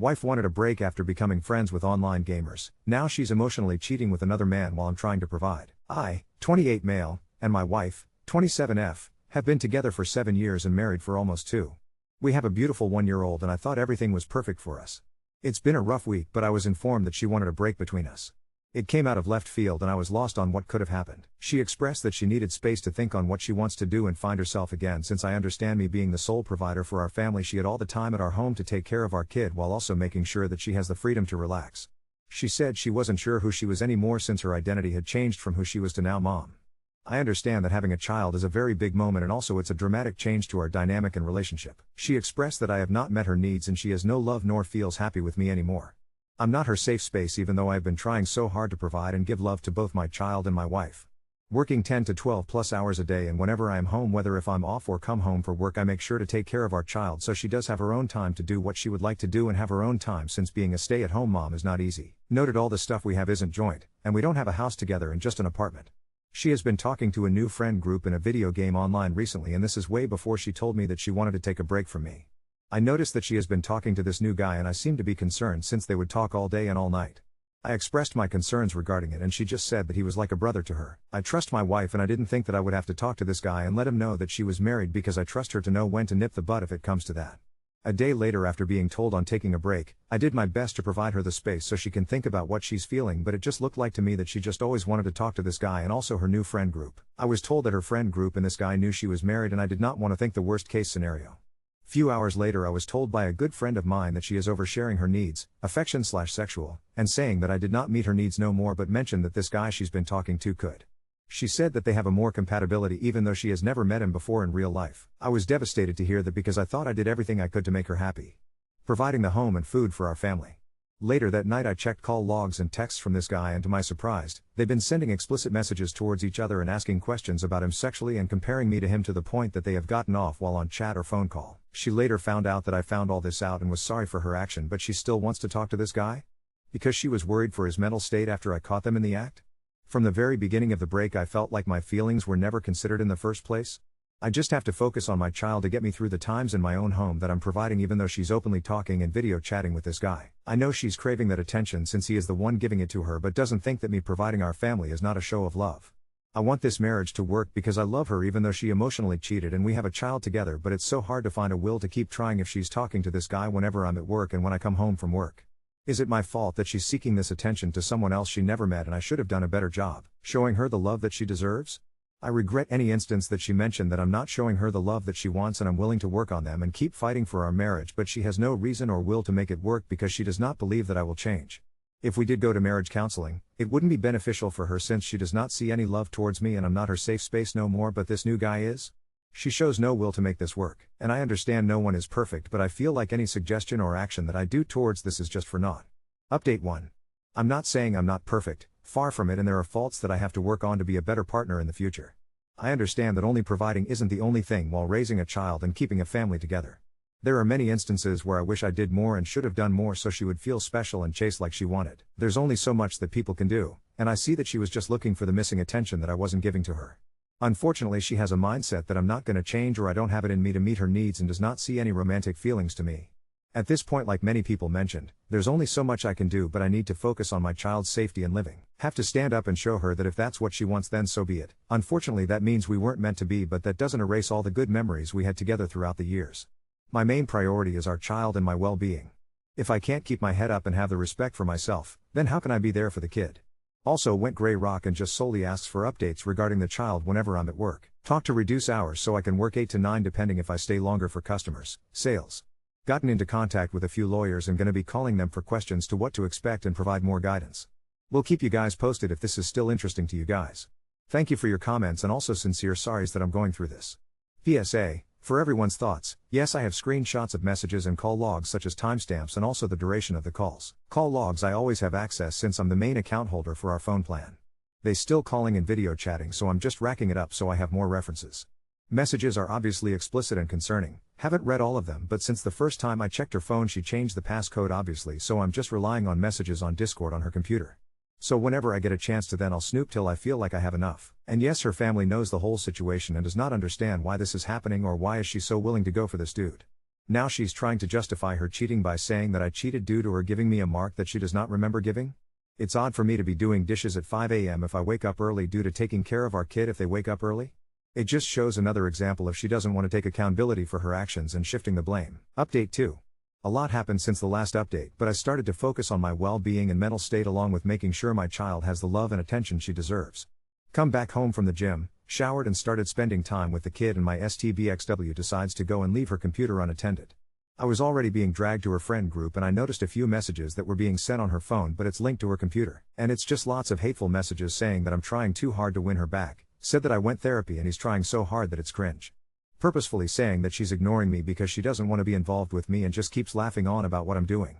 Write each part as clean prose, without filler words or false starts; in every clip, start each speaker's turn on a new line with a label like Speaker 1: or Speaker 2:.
Speaker 1: Wife wanted a break after becoming friends with online gamers. Now she's emotionally cheating with another man while I'm trying to provide. I, 28 male, and my wife, 27F, have been together for 7 years and married for almost 2. We have a beautiful 1-year-old and I thought everything was perfect for us. It's been a rough week, but I was informed that she wanted a break between us. It came out of left field and I was lost on what could have happened. She expressed that she needed space to think on what she wants to do and find herself again. Since I understand me being the sole provider for our family, she had all the time at our home to take care of our kid while also making sure that she has the freedom to relax. She said she wasn't sure who she was anymore since her identity had changed from who she was to now mom. I understand that having a child is a very big moment and also it's a dramatic change to our dynamic and relationship. She expressed that I have not met her needs and she has no love nor feels happy with me anymore. I'm not her safe space even though I've been trying so hard to provide and give love to both my child and my wife. Working 10 to 12 plus hours a day, and whenever I am home, whether if I'm off or come home for work, I make sure to take care of our child so she does have her own time to do what she would like to do and have her own time, since being a stay-at-home mom is not easy. Noted all the stuff we have isn't joint, and we don't have a house together and just an apartment. She has been talking to a new friend group in a video game online recently, and this is way before she told me that she wanted to take a break from me. I noticed that she has been talking to this new guy and I seemed to be concerned since they would talk all day and all night. I expressed my concerns regarding it and she just said that he was like a brother to her. I trust my wife and I didn't think that I would have to talk to this guy and let him know that she was married because I trust her to know when to nip the bud if it comes to that. A day later, after being told on taking a break, I did my best to provide her the space so she can think about what she's feeling, but it just looked like to me that she just always wanted to talk to this guy and also her new friend group. I was told that her friend group and this guy knew she was married and I did not want to think the worst case scenario. Few hours later, I was told by a good friend of mine that she is oversharing her needs, affection/sexual, and saying that I did not meet her needs no more, but mentioned that this guy she's been talking to could. She said that they have a more compatibility even though she has never met him before in real life. I was devastated to hear that because I thought I did everything I could to make her happy, providing the home and food for our family. Later that night I checked call logs and texts from this guy, and to my surprise, they've been sending explicit messages towards each other and asking questions about him sexually and comparing me to him to the point that they have gotten off while on chat or phone call. She later found out that I found all this out and was sorry for her action, but she still wants to talk to this guy? Because she was worried for his mental state after I caught them in the act? From the very beginning of the break I felt like my feelings were never considered in the first place. I just have to focus on my child to get me through the times in my own home that I'm providing, even though she's openly talking and video chatting with this guy. I know she's craving that attention since he is the one giving it to her, but doesn't think that me providing our family is not a show of love. I want this marriage to work because I love her even though she emotionally cheated and we have a child together, but it's so hard to find a will to keep trying if she's talking to this guy whenever I'm at work and when I come home from work. Is it my fault that she's seeking this attention to someone else she never met and I should have done a better job showing her the love that she deserves? I regret any instance that she mentioned that I'm not showing her the love that she wants, and I'm willing to work on them and keep fighting for our marriage, but she has no reason or will to make it work because she does not believe that I will change. If we did go to marriage counseling, it wouldn't be beneficial for her since she does not see any love towards me and I'm not her safe space no more, but this new guy is? She shows no will to make this work, and I understand no one is perfect, but I feel like any suggestion or action that I do towards this is just for naught. Update 1. I'm not saying I'm not perfect, far from it, and there are faults that I have to work on to be a better partner in the future. I understand that only providing isn't the only thing while raising a child and keeping a family together. There are many instances where I wish I did more and should have done more so she would feel special and chase like she wanted. There's only so much that people can do, and I see that she was just looking for the missing attention that I wasn't giving to her. Unfortunately, she has a mindset that I'm not going to change or I don't have it in me to meet her needs and does not see any romantic feelings to me. At this point, like many people mentioned, there's only so much I can do, but I need to focus on my child's safety and living. Have to stand up and show her that if that's what she wants, then so be it. Unfortunately, that means we weren't meant to be, but that doesn't erase all the good memories we had together throughout the years. My main priority is our child and my well-being. If I can't keep my head up and have the respect for myself, then how can I be there for the kid? Also went gray rock and just solely asks for updates regarding the child whenever I'm at work. Talk to reduce hours so I can work 8 to 9 depending if I stay longer for customers, sales. Gotten into contact with a few lawyers and gonna be calling them for questions to what to expect and provide more guidance. We'll keep you guys posted if this is still interesting to you guys. Thank you for your comments and also sincere sorries that I'm going through this. PSA, for everyone's thoughts, yes, I have screenshots of messages and call logs such as timestamps and also the duration of the calls. Call logs I always have access since I'm the main account holder for our phone plan. They still calling and video chatting, so I'm just racking it up so I have more references. Messages are obviously explicit and concerning. Haven't read all of them, but since the first time I checked her phone she changed the passcode obviously, so I'm just relying on messages on Discord on her computer. So whenever I get a chance to, then I'll snoop till I feel like I have enough. And yes, her family knows the whole situation and does not understand why this is happening or why is she so willing to go for this dude. Now she's trying to justify her cheating by saying that I cheated due to her giving me a mark that she does not remember giving? It's odd for me to be doing dishes at 5 a.m. if I wake up early due to taking care of our kid if they wake up early? It just shows another example of she doesn't want to take accountability for her actions and shifting the blame. Update 2. A lot happened since the last update, but I started to focus on my well-being and mental state along with making sure my child has the love and attention she deserves. Come back home from the gym, showered and started spending time with the kid, and my STBXW decides to go and leave her computer unattended. I was already being dragged to her friend group and I noticed a few messages that were being sent on her phone, but it's linked to her computer. And it's just lots of hateful messages saying that I'm trying too hard to win her back, said that I went therapy and he's trying so hard that it's cringe. Purposefully saying that she's ignoring me because she doesn't want to be involved with me and just keeps laughing on about what I'm doing.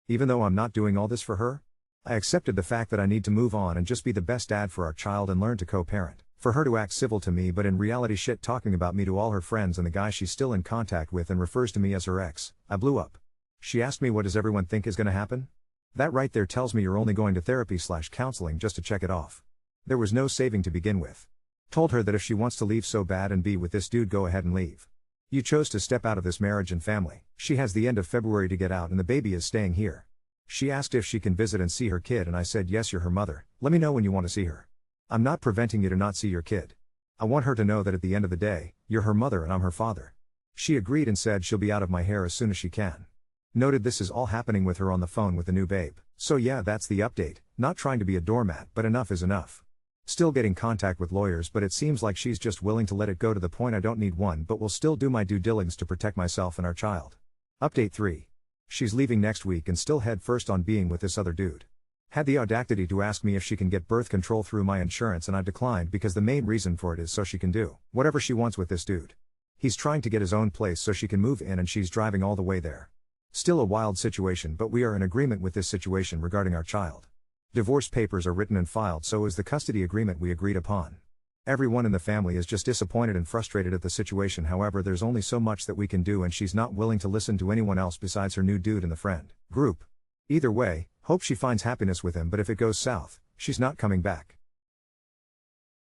Speaker 1: Even though I'm not doing all this for her, I accepted the fact that I need to move on and just be the best dad for our child and learn to co-parent. For her to act civil to me but in reality shit talking about me to all her friends and the guy she's still in contact with and refers to me as her ex, I blew up. She asked me, what does everyone think is gonna happen? That right there tells me you're only going to therapy/counseling just to check it off. There was no saving to begin with. Told her that if she wants to leave so bad and be with this dude, go ahead and leave. You chose to step out of this marriage and family. She has the end of February to get out and the baby is staying here. She asked if she can visit and see her kid and I said yes, you're her mother, let me know when you want to see her. I'm not preventing you to not see your kid. I want her to know that at the end of the day, you're her mother and I'm her father. She agreed and said she'll be out of my hair as soon as she can. Noted this is all happening with her on the phone with the new babe. So yeah, that's the update, not trying to be a doormat but enough is enough. Still getting contact with lawyers but it seems like she's just willing to let it go to the point I don't need one but will still do my due diligence to protect myself and our child. Update 3. She's leaving next week and still head first on being with this other dude. Had the audacity to ask me if she can get birth control through my insurance and I declined because the main reason for it is so she can do whatever she wants with this dude. He's trying to get his own place so she can move in and she's driving all the way there. Still a wild situation but we are in agreement with this situation regarding our child. Divorce papers are written and filed, so is the custody agreement we agreed upon. Everyone in the family is just disappointed and frustrated at the situation, however there's only so much that we can do and she's not willing to listen to anyone else besides her new dude and the friend group. Either way, hope she finds happiness with him, but if it goes south, she's not coming back.